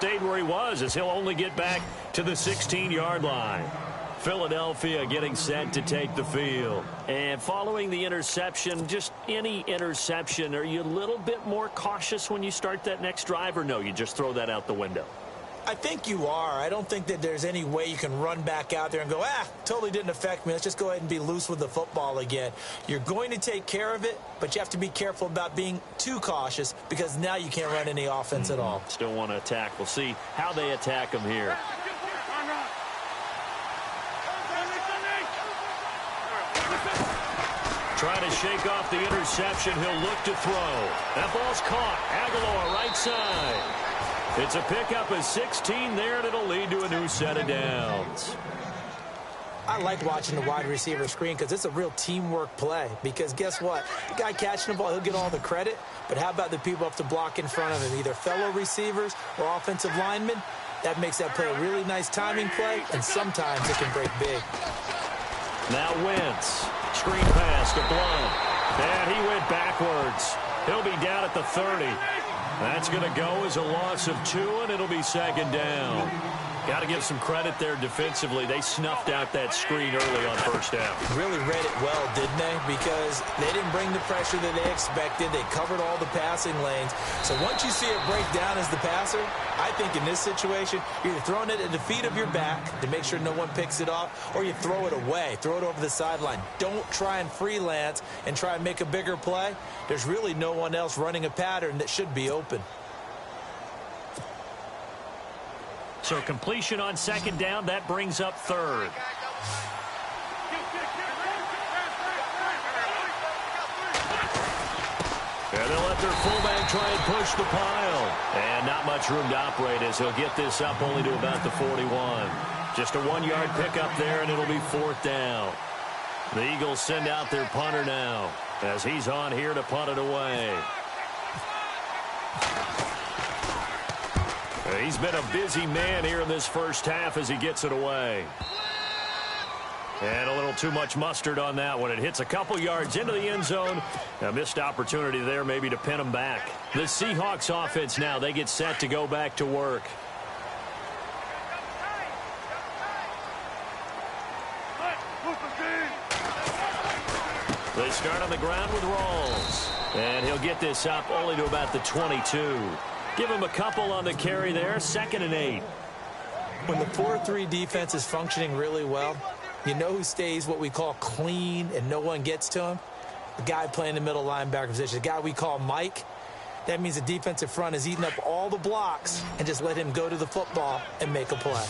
stayed where he was, as he'll only get back to the 16-yard line. Philadelphia getting set to take the field. And following the interception, just any interception, are you a little bit more cautious when you start that next drive, or no, you just throw that out the window? I think you are. I don't think that there's any way you can run back out there and go, totally didn't affect me. Let's just go ahead and be loose with the football again. You're going to take care of it, but you have to be careful about being too cautious because now you can't run any offense at all. Still want to attack. We'll see how they attack him here. Trying to shake off the interception. He'll look to throw. That ball's caught. Aguilar right side. It's a pickup of 16 there, and it'll lead to a new set of downs. I like watching the wide receiver screen because it's a real teamwork play. Because guess what? The guy catching the ball, he'll get all the credit. But how about the people up to block in front of him, either fellow receivers or offensive linemen? That makes that play a really nice timing play, and sometimes it can break big. Now Wentz. Screen pass to Blount. And he went backwards. He'll be down at the 30. That's going to go as a loss of 2, and it'll be second down. Got to give some credit there defensively. They snuffed out that screen early on first down. Really read it well, didn't they? Because they didn't bring the pressure that they expected. They covered all the passing lanes. So once you see it break down as the passer, I think in this situation, you're either throwing it at the feet of your back to make sure no one picks it off, or you throw it away, throw it over the sideline. Don't try and freelance and try and make a bigger play. There's really no one else running a pattern that should be open. So completion on second down, that brings up third. And they'll let their fullback try and push the pile. And not much room to operate as he'll get this up only to about the 41. Just a 1-yard pickup there, and it'll be fourth down. The Eagles send out their punter now as he's on here to punt it away. He's been a busy man here in this first half as he gets it away. And a little too much mustard on that one. It hits a couple yards into the end zone. A missed opportunity there maybe to pin him back. The Seahawks offense now, they get set to go back to work. They start on the ground with Rawls. And he'll get this up only to about the 22. Give him a couple on the carry there. 2nd and 8. When the 4-3 defense is functioning really well, you know who stays what we call clean and no one gets to him? The guy playing the middle linebacker position, the guy we call Mike. That means the defensive front is eating up all the blocks and just let him go to the football and make a play.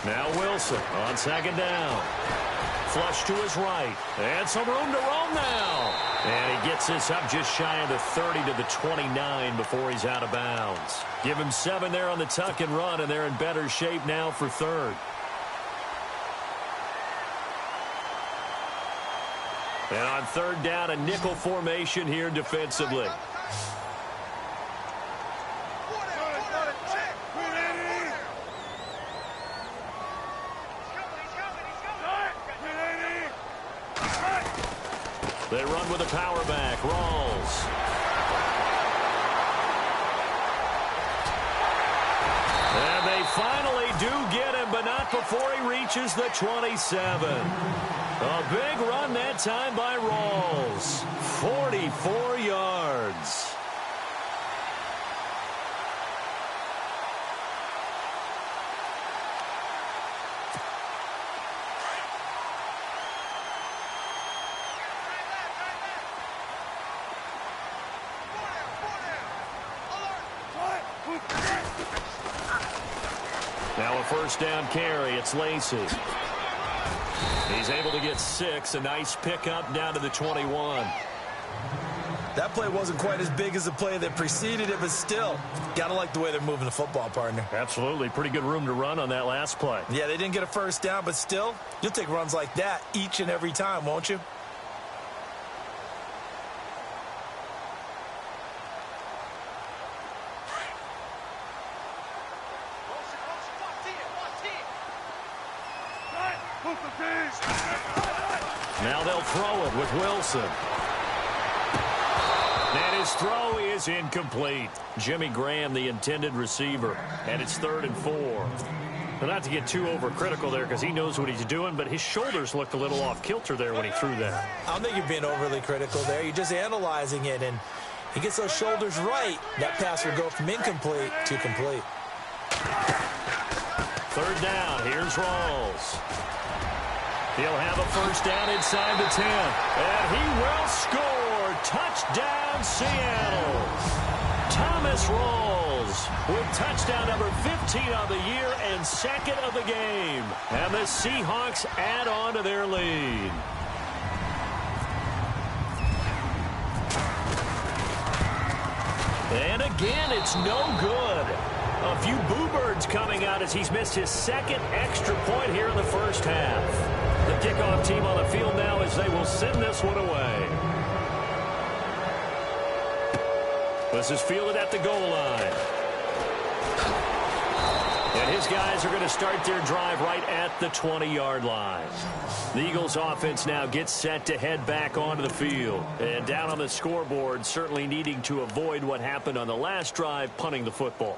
Now Wilson on second down. Flush to his right. And some room to roam now. And he gets this up just shy of the 30 to the 29 before he's out of bounds. Give him 7 there on the tuck and run, and they're in better shape now for third. And on third down, a nickel formation here defensively. They run with a power back. Rawls. And they finally do get him, but not before he reaches the 27. A big run that time by Rawls. 44 yards. Now a first down carry. It's Lacey. He's able to get 6. A nice pickup down to the 21. That play wasn't quite as big as the play that preceded it, but still, got to like the way they're moving the football, partner. Absolutely. Pretty good room to run on that last play. Yeah, they didn't get a first down, but still, you'll take runs like that each and every time, won't you? Now they'll throw it with Wilson. This throw is incomplete. Jimmy Graham, the intended receiver, and it's 3rd and 4. But not to get too overcritical there because he knows what he's doing, but his shoulders looked a little off kilter there when he threw that. I don't think you're being overly critical there. You're just analyzing it, and he gets those shoulders right. That pass will go from incomplete to complete. 3rd down. Here's Rawls. He'll have a 1st down inside the 10. And he will score. Touchdown, Seattle. Thomas Rawls with touchdown number 15 on the year and 2nd of the game. And the Seahawks add on to their lead. And again, it's no good. A few boo birds coming out as he's missed his 2nd extra point here in the 1st half. The kickoff team on the field now as they will send this one away. This is fielded at the goal line. And his guys are going to start their drive right at the 20-yard line. The Eagles offense now gets set to head back onto the field. And down on the scoreboard, certainly needing to avoid what happened on the last drive, punting the football.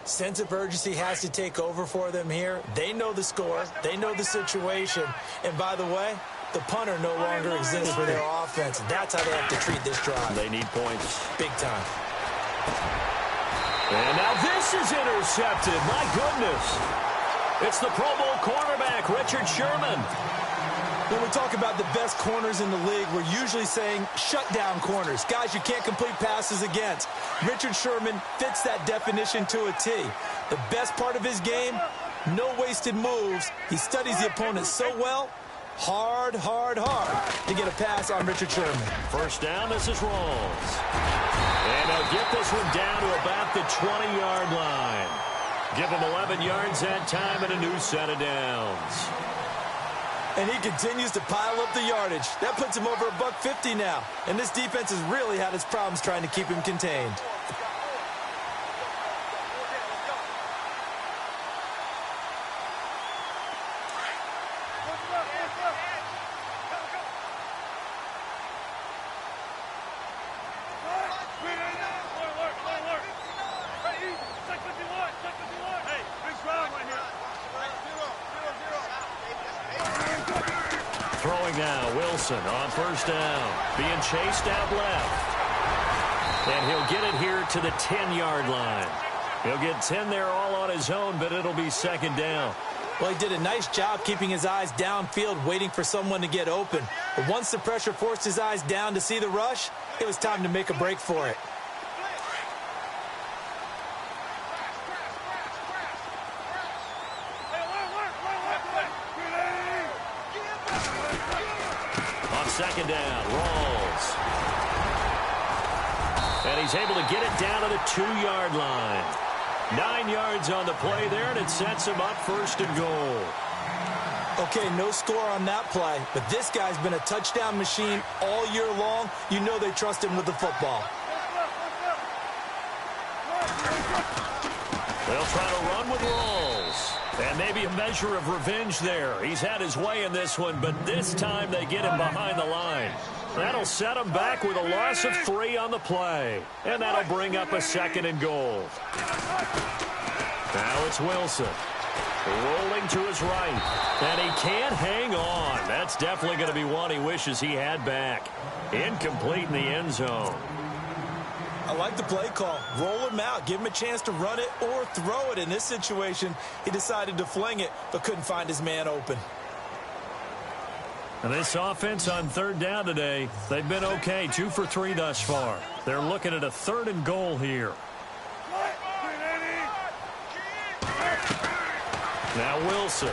Sense of urgency has to take over for them here. They know the score. They know the situation. And by the way, the punter no longer exists for their offense. That's how they have to treat this drive. They need points. Big time. And now this is intercepted. My goodness. It's the Pro Bowl cornerback, Richard Sherman. When we talk about the best corners in the league, we're usually saying shutdown corners, guys you can't complete passes against. Richard Sherman fits that definition to a T. The best part of his game, no wasted moves. He studies the opponent so well, hard to get a pass on Richard Sherman. 1st down, this is Rawls. And they'll get this one down to about the 20-yard line. Give him 11 yards that time and a new set of downs. And he continues to pile up the yardage. That puts him over $150 now. And this defense has really had its problems trying to keep him contained. Throwing now, Wilson on 1st down. Being chased out left. And he'll get it here to the 10-yard line. He'll get 10 there all on his own, but it'll be 2nd down. Well, he did a nice job keeping his eyes downfield, waiting for someone to get open. But once the pressure forced his eyes down to see the rush, it was time to make a break for it. On 2nd down, Rawls. And he's able to get it down to the 2-yard line. 9 yards on the play there, and it sets him up 1st and goal. Okay, no score on that play, but this guy's been a touchdown machine all year long. You know they trust him with the football. They'll try to run with Rawls. And maybe a measure of revenge there. He's had his way in this one, but this time they get him behind the line. That'll set him back with a loss of 3 on the play. And that'll bring up a 2nd and goal. Now it's Wilson. Rolling to his right. And he can't hang on. That's definitely going to be one he wishes he had back. Incomplete in the end zone. I like the play call. Roll him out. Give him a chance to run it or throw it. In this situation, he decided to fling it, but couldn't find his man open. And this offense on 3rd down today, they've been okay. 2 for 3 thus far. They're looking at a 3rd and goal here. Now Wilson.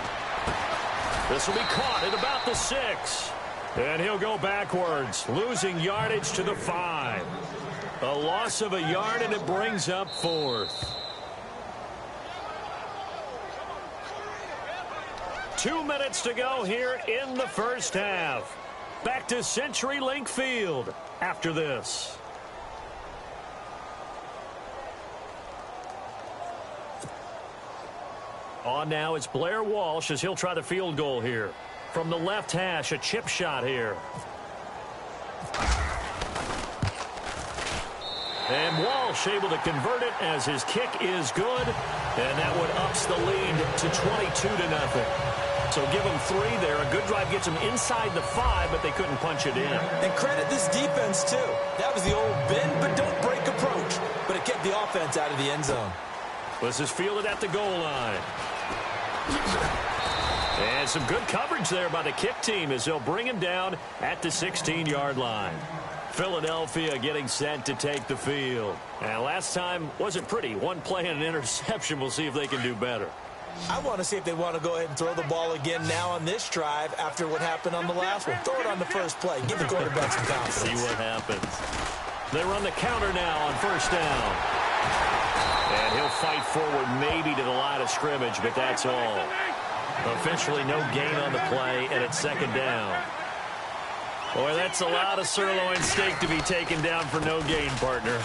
This will be caught at about the 6. And he'll go backwards, losing yardage to the 5. A loss of a yard, and it brings up 4th. 2 minutes to go here in the 1st half. Back to CenturyLink Field after this. On now, it's Blair Walsh as he'll try the field goal here. From the left hash, a chip shot here. And Walsh able to convert it as his kick is good. And that one ups the lead to 22-0. So give them 3 there. A good drive gets them inside the 5, but they couldn't punch it in. And credit this defense, too. That was the old bend but don't break approach. But it kept the offense out of the end zone. This is fielded at the goal line. And some good coverage there by the kick team as they'll bring him down at the 16-yard line. Philadelphia getting set to take the field. And last time wasn't pretty. One play and an interception. We'll see if they can do better. I want to see if they want to go ahead and throw the ball again now on this drive after what happened on the last one. Throw it on the first play. Give the quarterback some confidence. See what happens. They run the counter now on first down. And he'll fight forward maybe to the line of scrimmage, but that's all. Officially no gain on the play, and it's second down. Boy, that's a lot of sirloin steak to be taken down for no gain, partner.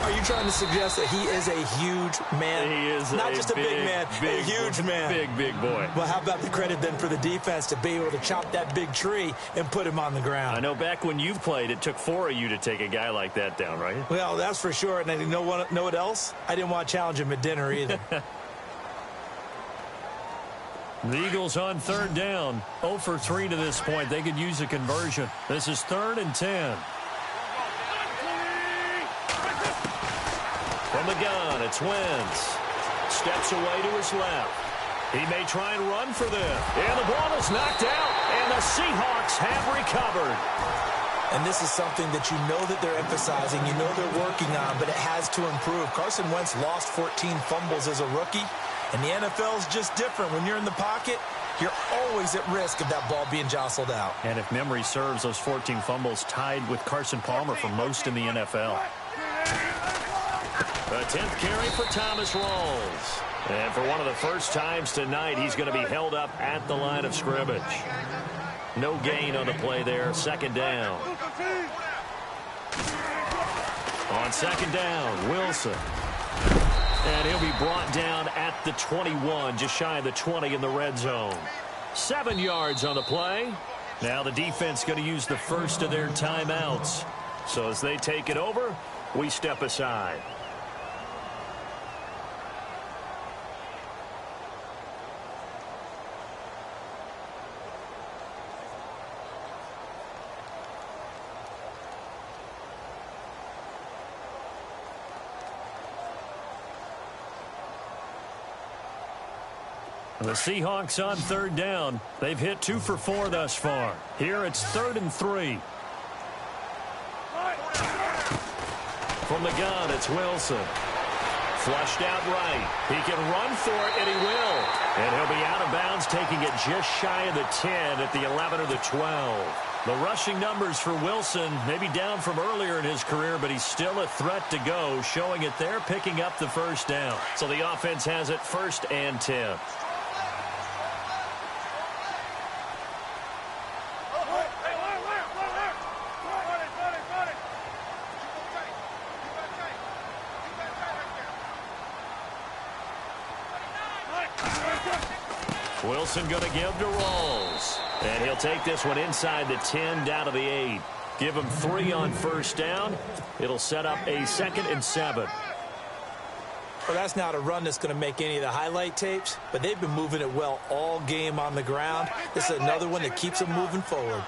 Are you trying to suggest that he is a huge man? He is not just a big man, a huge man. Big boy. Well, how about the credit then for the defense to be able to chop that big tree and put him on the ground? I know back when you played, it took 4 of you to take a guy like that down, right? Well, that's for sure. And you know what else? I didn't want to challenge him at dinner either. The Eagles on third down. 0 for 3 to this point. They could use a conversion. This is 3rd and 10. From the gun, it's Wentz. Steps away to his left. He may try and run for this. And the ball is knocked out. And the Seahawks have recovered. And this is something that you know that they're emphasizing, you know they're working on, but it has to improve. Carson Wentz lost 14 fumbles as a rookie. And the NFL is just different. When you're in the pocket, you're always at risk of that ball being jostled out. And if memory serves, those 14 fumbles tied with Carson Palmer for most in the NFL. The 10th carry for Thomas Rawls. And for one of the first times tonight, he's going to be held up at the line of scrimmage. No gain on the play there. Second down. On second down, Wilson. And he'll be brought down at the 21, just shy of the 20 in the red zone. 7 yards on the play. Now the defense going to use the first of their timeouts. So as they take it over, we step aside. The Seahawks on third down. They've hit 2 for 4 thus far. Here it's 3rd and 3. From the gun, it's Wilson. Flushed out right. He can run for it, and he will. And he'll be out of bounds, taking it just shy of the 10 at the 11 or the 12. The rushing numbers for Wilson may be down from earlier in his career, but he's still a threat to go, showing it there, picking up the first down. So the offense has it 1st and 10. Wilson going to give to Rawls. And he'll take this one inside the 10 down to the 8. Give him 3 on first down. It'll set up a 2nd and 7. Well, that's not a run that's going to make any of the highlight tapes, but they've been moving it well all game on the ground. This is another one that keeps them moving forward.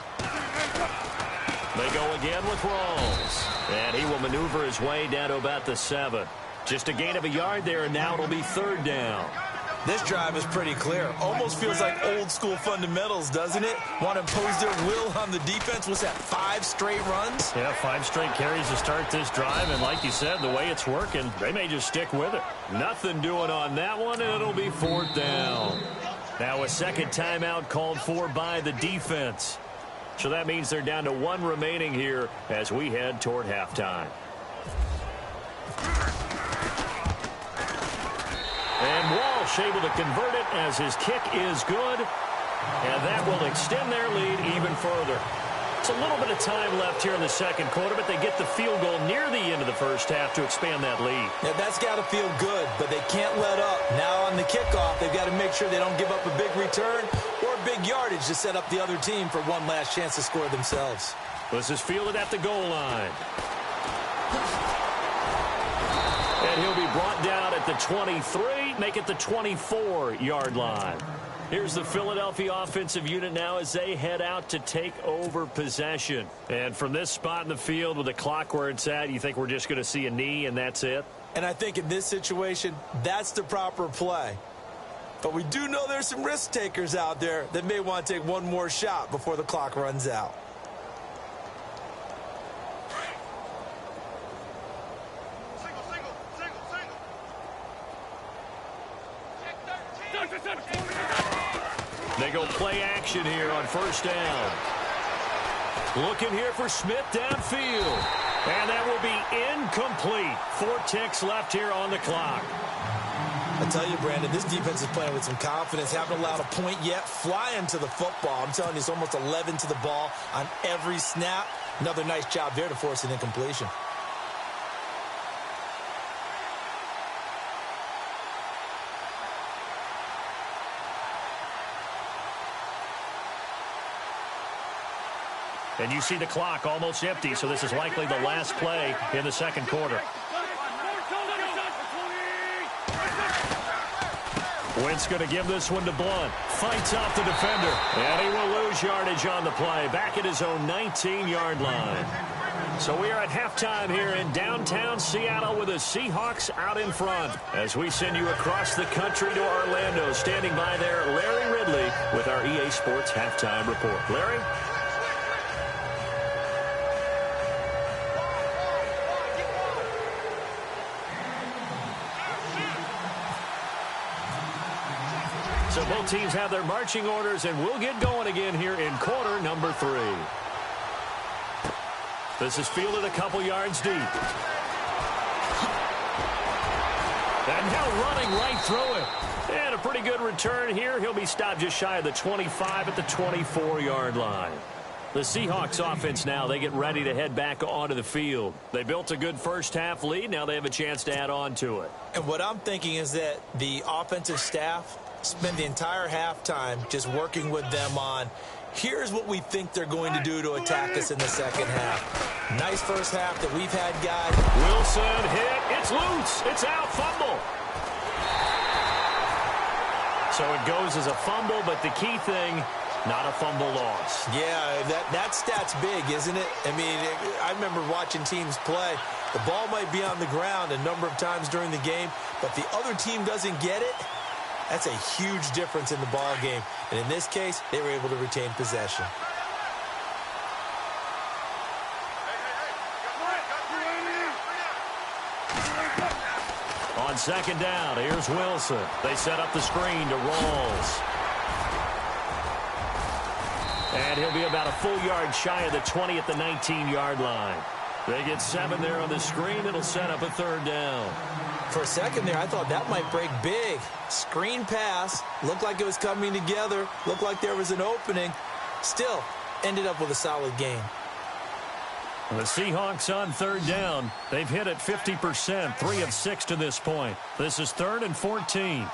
They go again with Rawls. And he will maneuver his way down to about the 7. Just a gain of a yard there, and now it'll be 3rd down. This drive is pretty clear. Almost feels like old school fundamentals, doesn't it? Want to impose their will on the defense. What's that, 5 straight runs? Yeah, 5 straight carries to start this drive. And like you said, the way it's working, they may just stick with it. Nothing doing on that one, and it'll be 4th down. Now a second timeout called for by the defense. So that means they're down to 1 remaining here as we head toward halftime. And Walsh able to convert it as his kick is good. And that will extend their lead even further. It's a little bit of time left here in the second quarter, but they get the field goal near the end of the first half to expand that lead. Yeah, that's got to feel good, but they can't let up. Now on the kickoff, they've got to make sure they don't give up a big return or big yardage to set up the other team for one last chance to score themselves. This is fielded at the goal line. And he'll be brought down at the 23, make it the 24-yard line. Here's the Philadelphia offensive unit now as they head out to take over possession. And from this spot in the field with the clock where it's at, you think we're just going to see a knee and that's it? And I think in this situation, that's the proper play. But we do know there's some risk takers out there that may want to take one more shot before the clock runs out. They go play action here on first down. Looking here for Smith downfield. And that will be incomplete. 4 ticks left here on the clock. I tell you, Brandon, this defense is playing with some confidence. Haven't allowed a point yet. Flying to the football. I'm telling you, it's almost 11 to the ball on every snap. Another nice job there to force an incompletion. And you see the clock almost empty, so this is likely the last play in the second quarter. Wentz going to give this one to Blunt. Fights off the defender. And he will lose yardage on the play. Back at his own 19-yard line. So we are at halftime here in downtown Seattle with the Seahawks out in front. As we send you across the country to Orlando. Standing by there, Larry Ridley with our EA Sports Halftime Report. Larry? So both teams have their marching orders, and we'll get going again here in quarter number 3. This is fielded a couple yards deep. And now running right through it. And a pretty good return here. He'll be stopped just shy of the 25 at the 24-yard line. The Seahawks offense now, they get ready to head back onto the field. They built a good first-half lead. Now they have a chance to add on to it. And what I'm thinking is that the offensive staff spend the entire halftime just working with them on, here's what we think they're going to do to attack us in the second half. Nice first half that we've had, guys. Wilson hit. It's loose. It's out. Fumble. So it goes as a fumble, but the key thing, not a fumble loss. Yeah, that stat's big, isn't it? I mean, I remember watching teams play. The ball might be on the ground a number of times during the game, but the other team doesn't get it. That's a huge difference in the ball game. And in this case, they were able to retain possession. On second down, here's Wilson. They set up the screen to Rawls. And he'll be about a full yard shy of the 20 at the 19-yard line. They get 7 there on the screen. It'll set up a third down. For a second there, I thought that might break big. Screen pass. Looked like it was coming together. Looked like there was an opening. Still, ended up with a solid game. The Seahawks on third down. They've hit it 50%, 3 of 6 to this point. This is 3rd and 14.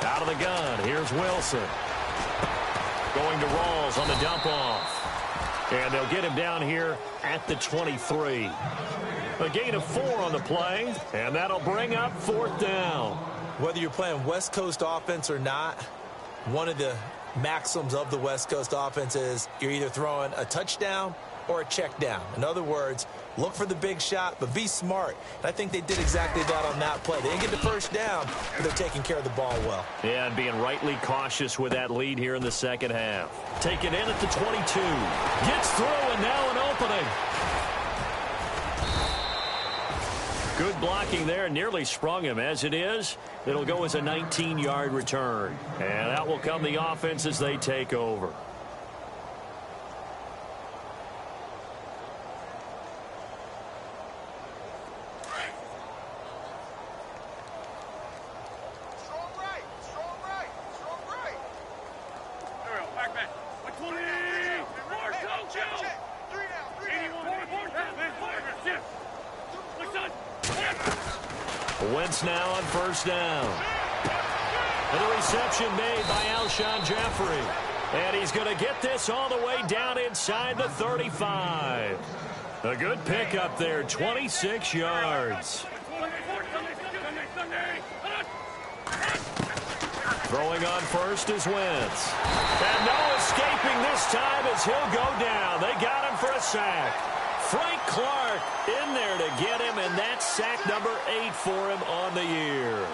Out of the gun, here's Wilson. Going to Rawls on the dump off. And they'll get him down here at the 23. A gain of 4 on the play, and that'll bring up 4th down. Whether you're playing West Coast offense or not, one of the maxims of the West Coast offense is you're either throwing a touchdown or a check down. In other words, look for the big shot, but be smart. And I think they did exactly that on that play. They didn't get the first down, but they're taking care of the ball well. Yeah, and being rightly cautious with that lead here in the second half. Taken in at the 22. Gets through, and now an opening. Good blocking there. Nearly sprung him. As it is, it'll go as a 19-yard return. And that will come the offense as they take over. Wentz now on first down. And the reception made by Alshon Jeffrey. And he's going to get this all the way down inside the 35. A good pickup there, 26 yards. Throwing on first is Wentz. And no escaping this time as he'll go down. They got him for a sack. Frank Clark in there to get him, and that's sack number 8 for him on the year.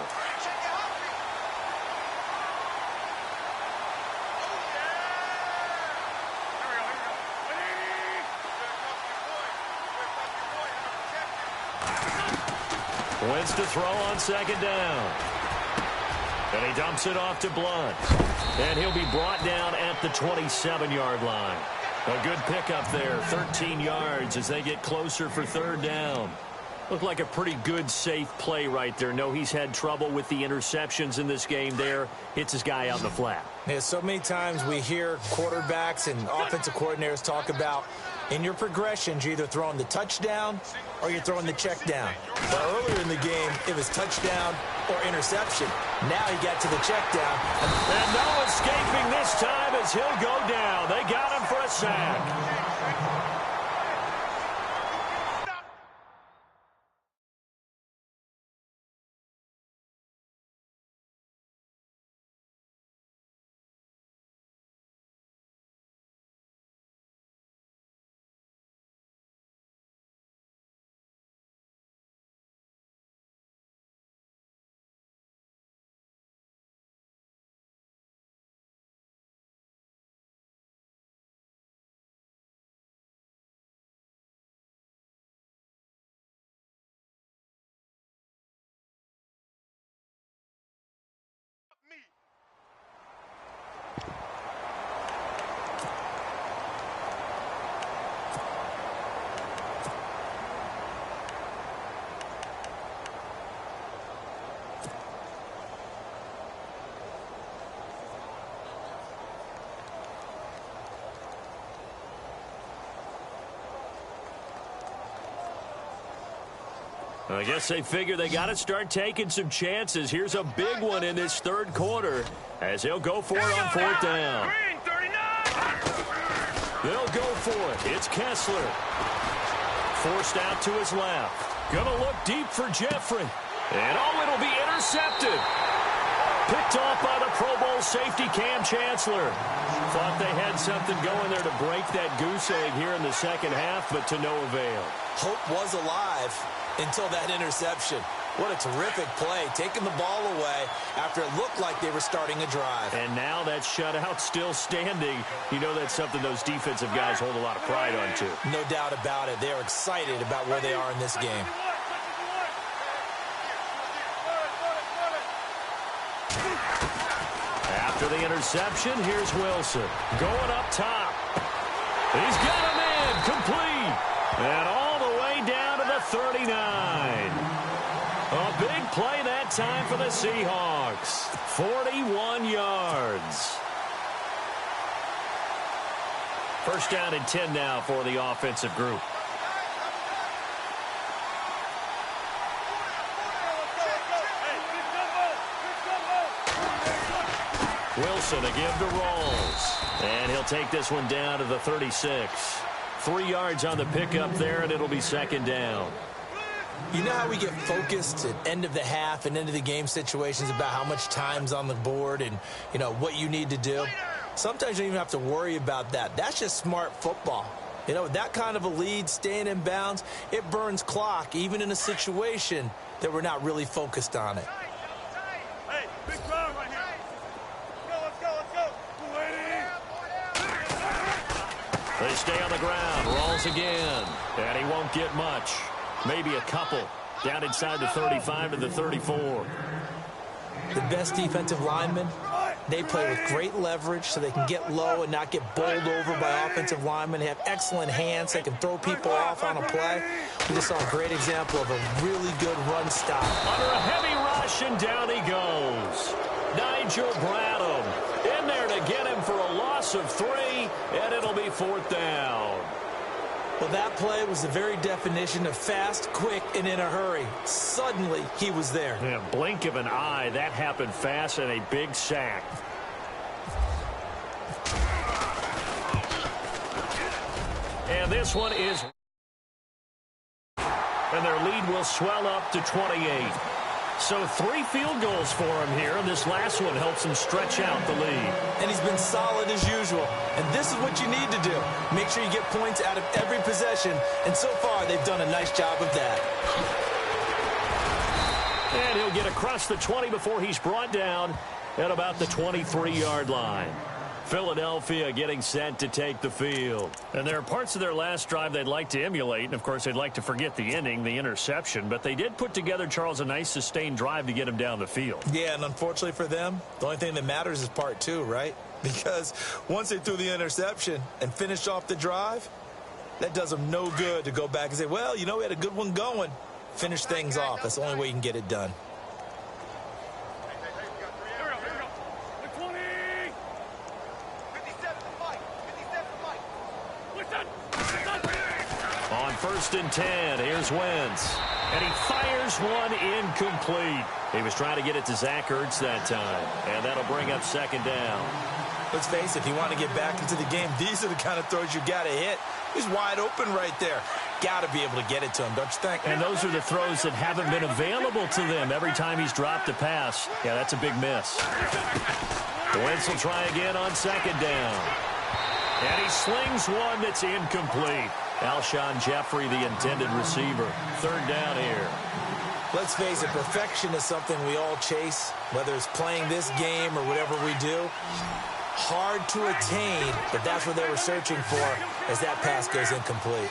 Wentz to throw on second down. And he dumps it off to Blunt. And he'll be brought down at the 27-yard line. A good pickup there, 13 yards as they get closer for third down. Looked like a pretty good, safe play right there. No, he's had trouble with the interceptions in this game there. Hits his guy out in the flat. Yeah, so many times we hear quarterbacks and offensive coordinators talk about in your progressions, you're either throwing the touchdown or you're throwing the check down. But earlier in the game, it was touchdown or interception. Now he got to the check down. And no escaping this time as he'll go down. They got him for a sack. I guess they figure they got to start taking some chances. Here's a big one in this third quarter as he'll go for it on fourth down. They'll go for it. It's Kessler. Forced out to his left. Gonna look deep for Jeffrey. And oh, it'll be intercepted. Picked off by the Pro Bowl safety Cam Chancellor. Thought they had something going there to break that goose egg here in the second half, but to no avail. Hope was alive until that interception. What a terrific play, taking the ball away after it looked like they were starting a drive. And now that shutout still standing. You know that's something those defensive guys hold a lot of pride on, too. No doubt about it. They're excited about where they are in this game. After the interception, here's Wilson. Going up top. He's got him in. Complete. And all the way down to the 39. A big play that time for the Seahawks. 41 yards. First down and 10 now for the offensive group. Wilson again to Rolls. And he'll take this one down to the 36. 3 yards on the pickup there, and it'll be second down. You know how we get focused at end of the half and end of the game situations about how much time's on the board and, you know, what you need to do? Sometimes you don't even have to worry about that. That's just smart football. You know, that kind of a lead, staying in bounds, it burns clock, even in a situation that we're not really focused on it. Hey, big crowd right here. Let's go. They stay on the ground. Rolls again. And he won't get much. Maybe a couple. Down inside the 35 to the 34. The best defensive linemen, they play with great leverage so they can get low and not get bowled over by offensive linemen. They have excellent hands. They can throw people off on a play. We just saw a great example of a really good run stop. Under a heavy rush, and down he goes. Nigel Bradham in there to get him for a loss of 3, and it'll be fourth down. Well, that play was the very definition of fast, quick, and in a hurry. Suddenly, he was there. Yeah, blink of an eye. That happened fast, and a big sack. And this one is... And their lead will swell up to 28. So 3 field goals for him here, and this last one helps him stretch out the lead. And he's been solid as usual. And this is what you need to do. Make sure you get points out of every possession. And so far, they've done a nice job of that. And he'll get across the 20 before he's brought down at about the 23-yard line. Philadelphia getting set to take the field. And there are parts of their last drive they'd like to emulate. And, of course, they'd like to forget the ending, the interception. But they did put together, Charles, a nice sustained drive to get him down the field. Yeah, and unfortunately for them, the only thing that matters is part 2, right? Because once they threw the interception and finished off the drive, that does them no good to go back and say, well, you know, we had a good one going. Finish things off. That's the only way you can get it done. On 1st and 10, here's Wentz. And he fires one incomplete. He was trying to get it to Zach Ertz that time. And that'll bring up 2nd down. Let's face it, if you want to get back into the game, these are the kind of throws you got to hit. He's wide open right there. Got to be able to get it to him, don't you think? And those are the throws that haven't been available to them every time he's dropped a pass. Yeah, that's a big miss. Wentz will try again on 2nd down. And he slings one that's incomplete. Alshon Jeffrey, the intended receiver. 3rd down here. Let's face it, perfection is something we all chase, whether it's playing this game or whatever we do. Hard to attain, but that's what they were searching for as that pass goes incomplete.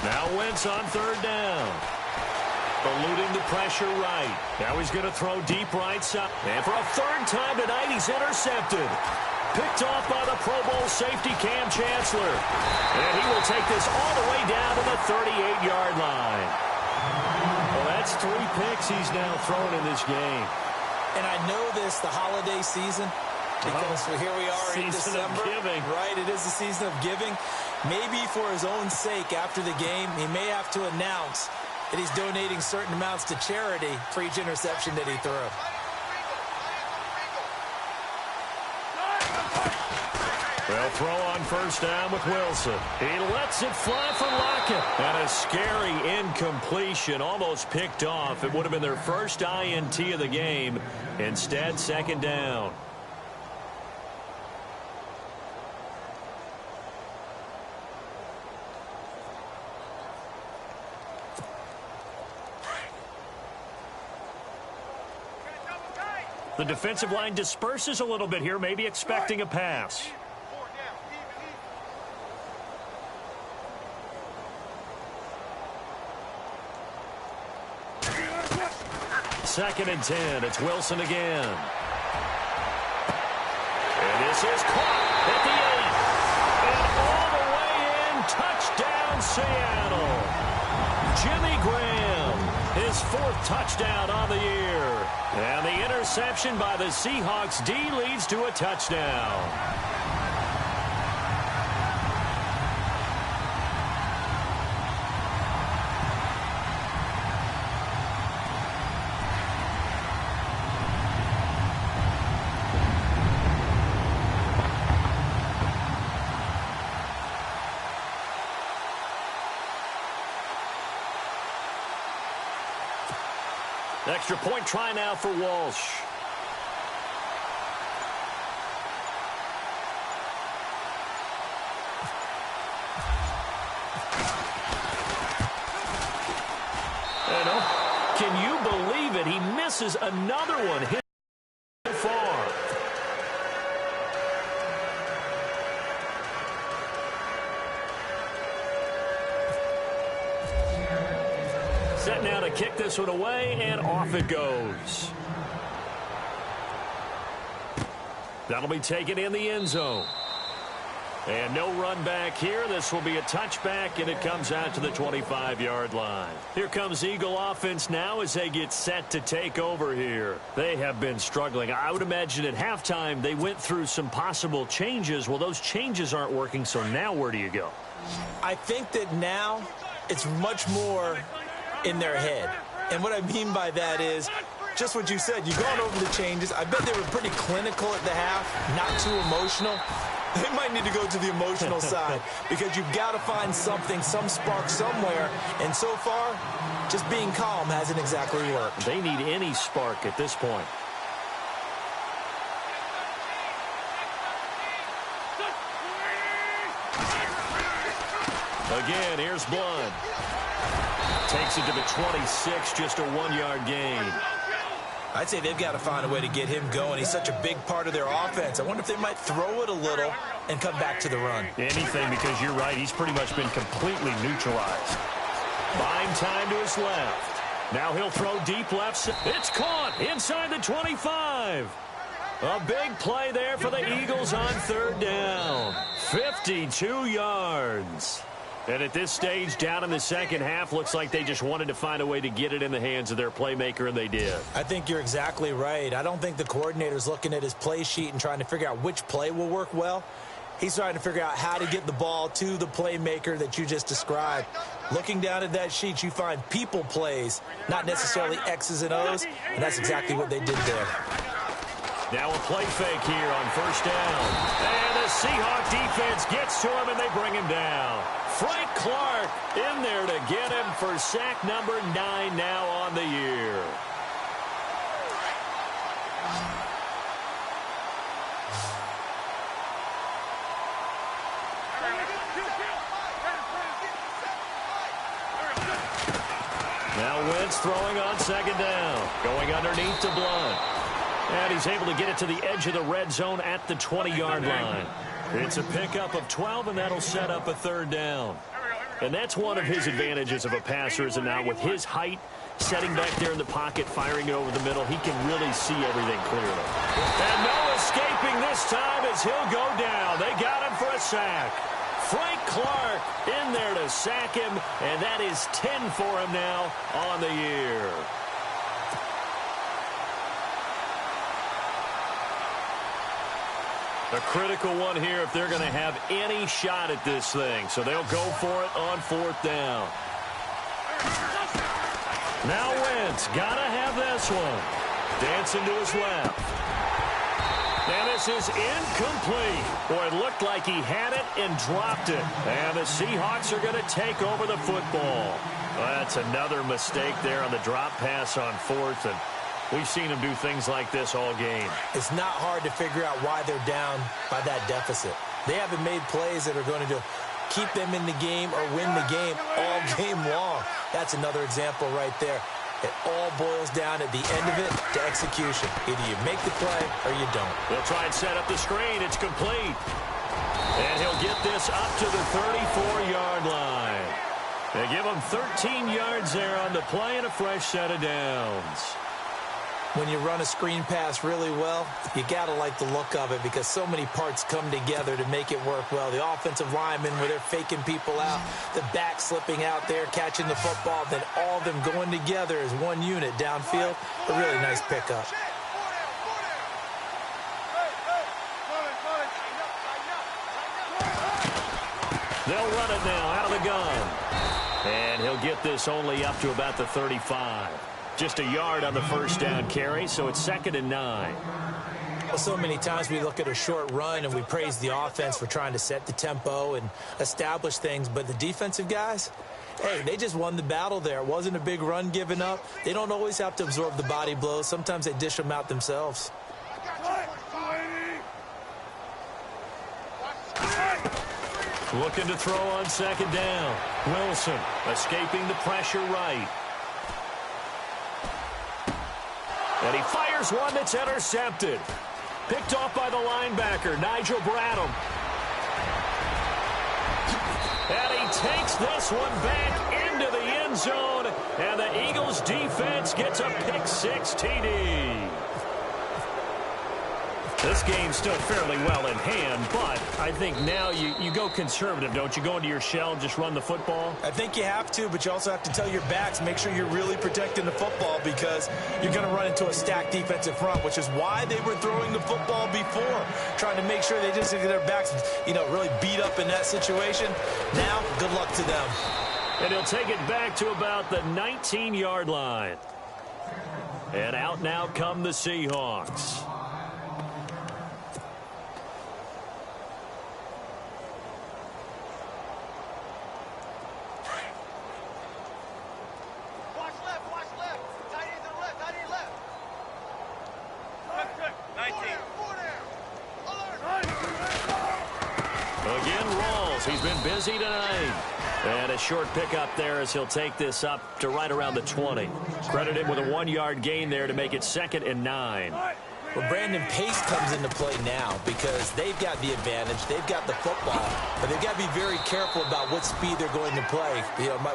Now Wentz on 3rd down. Eluding the pressure right. Now he's going to throw deep right side. And for a 3rd time tonight, he's intercepted. Picked off by the Pro Bowl safety Cam Chancellor. And he will take this all the way down to the 38-yard line. Well, that's 3 picks he's now thrown in this game. And I know this, the holiday season, because here we are in December. Right, it is the season of giving. Maybe for his own sake after the game, he may have to announce that he's donating certain amounts to charity for each interception that he threw. They'll throw on 1st down with Wilson. He lets it fly for Lockett. And a scary incompletion, almost picked off. It would have been their first INT of the game. Instead, 2nd down. The defensive line disperses a little bit here, maybe expecting a pass. Second and 10. It's Wilson again. And this is caught at the 8. And all the way in. Touchdown, Seattle. Jimmy Graham, his 4th touchdown on the year. And the interception by the Seahawks D leads to a touchdown. Extra point try now for Walsh. And can you believe it? He misses another one. Hit so far. Set now to kick this one away, and off it goes. That'll be taken in the end zone. And no run back here. This will be a touchback, and it comes out to the 25-yard line. Here comes Eagle offense now as they get set to take over here. They have been struggling. I would imagine at halftime they went through some possible changes. Well, those changes aren't working, so now where do you go? I think that now it's much more in their head. And what I mean by that is just what you said. You've gone over the changes. I bet they were pretty clinical at the half, not too emotional. They might need to go to the emotional side because you've got to find something, some spark somewhere. And so far, just being calm hasn't exactly worked. They need any spark at this point. Again, here's Blunt. Takes it to the 26, just a 1-yard gain. I'd say they've got to find a way to get him going. He's such a big part of their offense. I wonder if they might throw it a little and come back to the run. Anything, because you're right. He's pretty much been completely neutralized. Buying time to his left. Now he'll throw deep left. It's caught inside the 25. A big play there for the Eagles on third down. 52 yards. And at this stage, down in the second half, looks like they just wanted to find a way to get it in the hands of their playmaker, and they did. I think you're exactly right. I don't think the coordinator's looking at his play sheet and trying to figure out which play will work well. He's trying to figure out how to get the ball to the playmaker that you just described. Looking down at that sheet, you find people plays, not necessarily X's and O's, and that's exactly what they did there. Now a play fake here on first down. And the Seahawk defense gets to him, and they bring him down. Frank Clark in there to get him for sack number 9 now on the year. Now Wentz throwing on second down. Going underneath to Blunt. And he's able to get it to the edge of the red zone at the 20-yard line. It's a pickup of 12, and that'll set up a third down. And that's one of his advantages of a passer, is that now with his height, setting back there in the pocket, firing it over the middle, he can really see everything clearly. And no escaping this time as he'll go down. They got him for a sack. Frank Clark in there to sack him, and that is 10 for him now on the year. A critical one here if they're going to have any shot at this thing. So they'll go for it on fourth down. Now Wentz, got to have this one. Dancing to his left. And this is incomplete. Boy, it looked like he had it and dropped it. And the Seahawks are going to take over the football. Well, that's another mistake there on the drop pass on fourth. And we've seen him do things like this all game. It's not hard to figure out why they're down by that deficit. They haven't made plays that are going to keep them in the game or win the game all game long. That's another example right there. It all boils down at the end of it to execution. Either you make the play or you don't. They'll try and set up the screen. It's complete. And he'll get this up to the 34-yard line. They give him 13 yards there on the play and a fresh set of downs. When you run a screen pass really well, you got to like the look of it because so many parts come together to make it work well. The offensive linemen where they're faking people out, the back slipping out there, catching the football, then all of them going together as one unit downfield. A really nice pickup. They'll run it now out of the gun. And he'll get this only up to about the 35. Just a yard on the first down carry, so it's 2nd and 9. Well, so many times we look at a short run and we praise the offense for trying to set the tempo and establish things, but the defensive guys, hey, they just won the battle there. It wasn't a big run given up. They don't always have to absorb the body blows. Sometimes they dish them out themselves. Looking to throw on second down. Wilson escaping the pressure right. And he fires one that's intercepted. Picked off by the linebacker, Nigel Bradham. And he takes this one back into the end zone. And the Eagles defense gets a pick-6 TD. This game's still fairly well in hand, but I think now you go conservative, don't you? Go into your shell and just run the football? I think you have to, but you also have to tell your backs, make sure you're really protecting the football because you're going to run into a stacked defensive front, which is why they were throwing the football before, trying to make sure they just get their backs, really beat up in that situation. Now, good luck to them. And he'll take it back to about the 19-yard line. And out now come the Seahawks. He's been busy tonight. And a short pickup there as he'll take this up to right around the 20. Credit him with a 1-yard gain there to make it 2nd and 9. Well, Brandon, pace comes into play now because they've got the advantage. They've got the football, but they've got to be very careful about what speed they're going to play.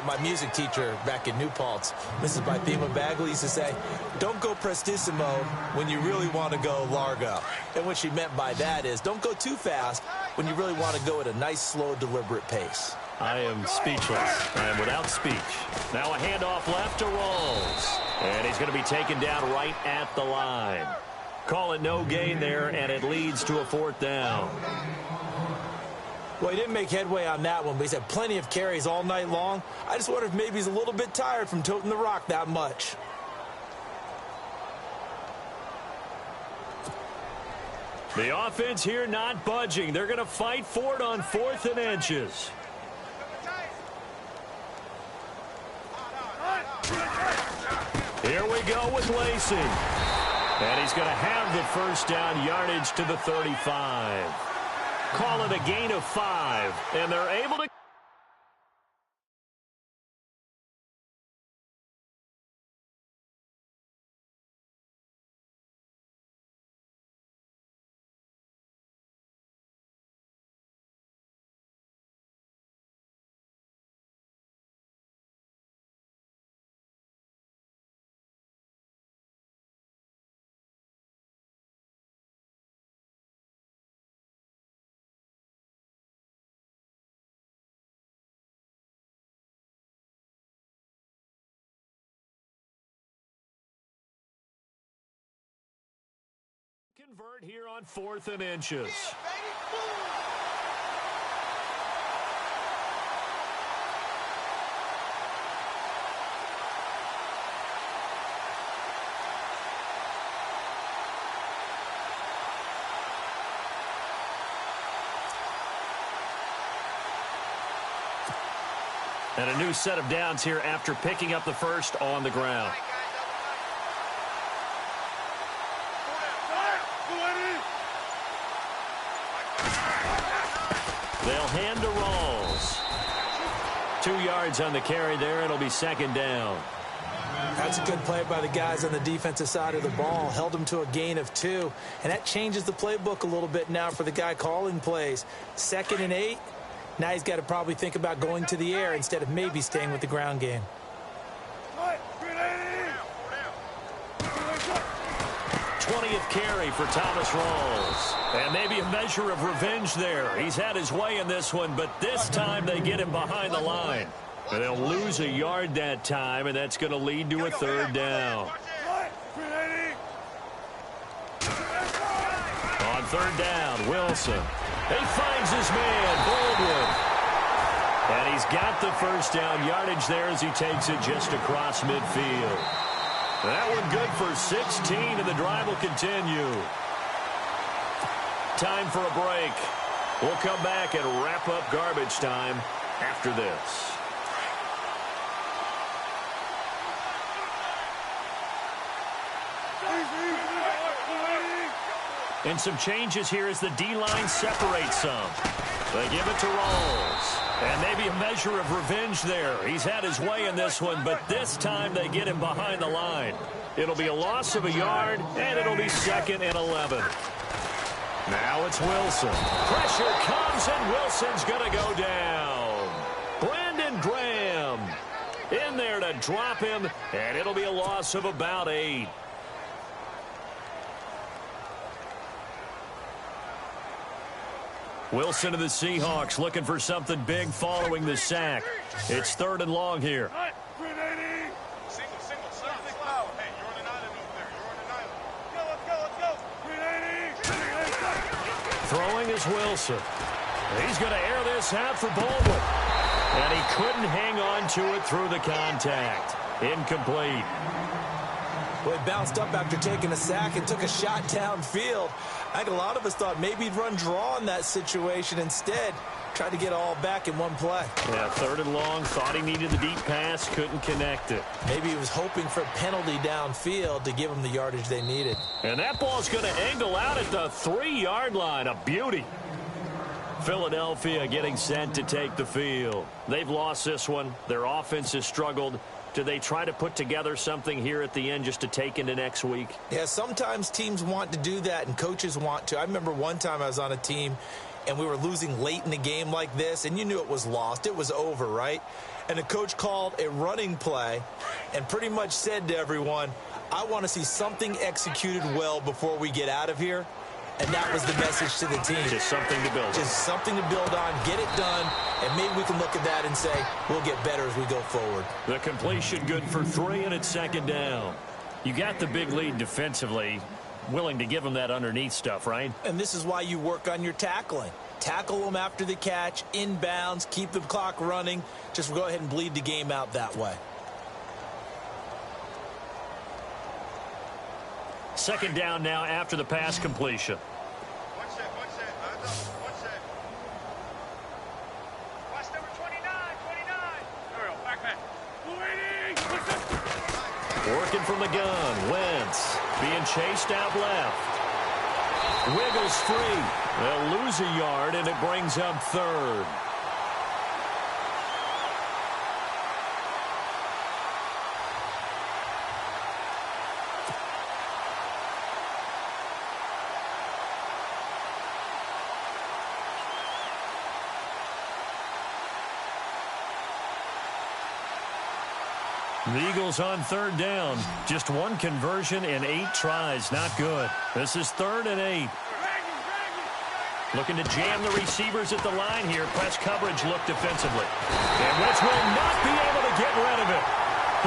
My music teacher back in New Paltz, Mrs. Bythema Bagley, used to say, don't go prestissimo when you really want to go largo. And what she meant by that is don't go too fast when you really want to go at a nice, slow, deliberate pace. I am speechless. I am without speech. Now a handoff left to Rawls. And he's going to be taken down right at the line. Call it no gain there, and it leads to a 4th down. Well, he didn't make headway on that one, but he's had plenty of carries all night long. I just wonder if maybe he's a little bit tired from toting the rock that much. The offense here not budging. They're going to fight for it on 4th and inches. Here we go with Lacey. And he's going to have the 1st down, yardage to the 35. Call it a gain of 5, and they're able to... Convert here on 4th and inches. And a new set of downs here after picking up the 1st on the ground. They'll hand to Rawls. 2 yards on the carry there. It'll be 2nd down. That's a good play by the guys on the defensive side of the ball. Held them to a gain of 2. And that changes the playbook a little bit now for the guy calling plays. 2nd and 8. Now he's got to probably think about going to the air instead of maybe staying with the ground game. 20th carry for Thomas Rawls. And maybe a measure of revenge there. He's had his way in this one, but this time they get him behind the line. And they'll lose a yard that time, and that's going to lead to a 3rd down. On 3rd down, Wilson. He finds his man, Baldwin. And he's got the 1st down yardage there as he takes it just across midfield. That one good for 16, and the drive will continue. Time for a break. We'll come back and wrap up garbage time after this. And some changes here as the D-line separates some. They give it to Rawls. And maybe a measure of revenge there. He's had his way in this one, but this time they get him behind the line. It'll be a loss of a yard, and it'll be 2nd and 11. Now it's Wilson. Pressure comes, and Wilson's going to go down. Brandon Graham in there to drop him, and it'll be a loss of about 8. Wilson to the Seahawks looking for something big following the sack. It's 3rd and long here. Throwing is Wilson. He's going to air this out for Baldwin. And he couldn't hang on to it through the contact. Incomplete. Well, he bounced up after taking a sack and took a shot downfield. I think a lot of us thought maybe he'd run draw in that situation. Instead, tried to get it all back in one play. Yeah, 3rd and long. Thought he needed the deep pass. Couldn't connect it. Maybe he was hoping for a penalty downfield to give him the yardage they needed. And that ball's going to angle out at the 3-yard line. A beauty. Philadelphia getting sent to take the field. They've lost this one. Their offense has struggled. Do they try to put together something here at the end just to take into next week? Yeah, sometimes teams want to do that and coaches want to. I remember one time I was on a team and we were losing late in the game like this, and you knew it was lost. It was over, right? And the coach called a running play and pretty much said to everyone, I want to see something executed well before we get out of here. And that was the message to the team. Just something to build on. Just something to build on, get it done, and maybe we can look at that and say, we'll get better as we go forward. The completion good for 3, and it's 2nd down. You got the big lead defensively, willing to give them that underneath stuff, right? And this is why you work on your tackling. Tackle them after the catch, inbounds, keep the clock running. Just go ahead and bleed the game out that way. 2nd down now after the pass completion. One set. Watch number 29. Ariel, back. Working from the gun. Wentz being chased out left. Wiggles free. They'll lose a yard, and it brings up 3rd. The Eagles on 3rd down. Just 1 conversion in 8 tries. Not good. This is 3rd and 8. Looking to jam the receivers at the line here. Press coverage look defensively. And Wentz will not be able to get rid of it.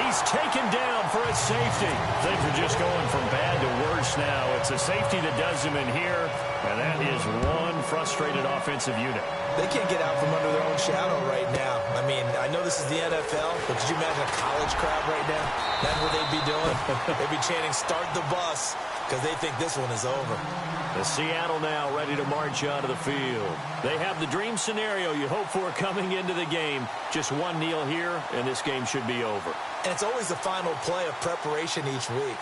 He's taken down for a safety. Things are just going from bad to worse now. It's a safety that does him in here, and that is one frustrated offensive unit. They can't get out from under their own shadow right now. I mean, I know this is the NFL, but could you imagine a college crowd right now? That's what they'd be doing. They'd be chanting, start the bus, because they think this one is over. The Seattle now ready to march out of the field. They have the dream scenario you hope for coming into the game. Just one kneel here, and this game should be over. And it's always the final play of preparation each week.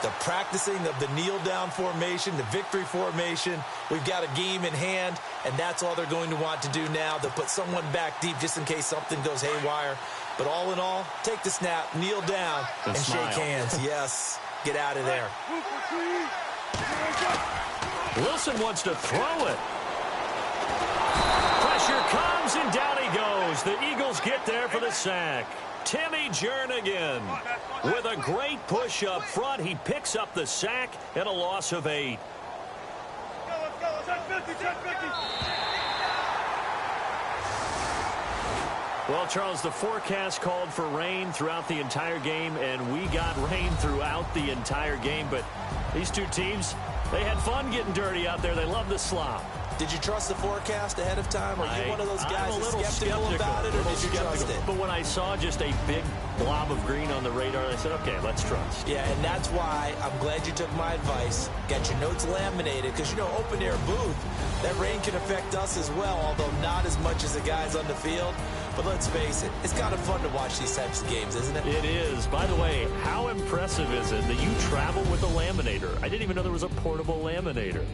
The practicing of the kneel-down formation, the victory formation. We've got a game in hand, and that's all they're going to want to do now. They'll put someone back deep just in case something goes haywire. But all in all, take the snap, kneel down, and shake hands. Yes, get out of there. Wilson wants to throw it. Pressure comes, and down he goes. The Eagles get there for the sack. Timmy Jernigan with a great push up front. He picks up the sack and a loss of 8. Let's go. 10-50. Well, Charles, the forecast called for rain throughout the entire game, and we got rain throughout the entire game. But these two teams, they had fun getting dirty out there. They love the slop. Did you trust the forecast ahead of time? Are you one of those guys that's skeptical about it, or did you trust it? But when I saw just a big blob of green on the radar, I said, okay, let's trust. Yeah, and that's why I'm glad you took my advice. Got your notes laminated, because, you know, open-air booth, that rain can affect us as well, although not as much as the guys on the field. But let's face it, it's kind of fun to watch these types of games, isn't it? It is. By the way, how impressive is it that you travel with a laminator? I didn't even know there was a portable laminator.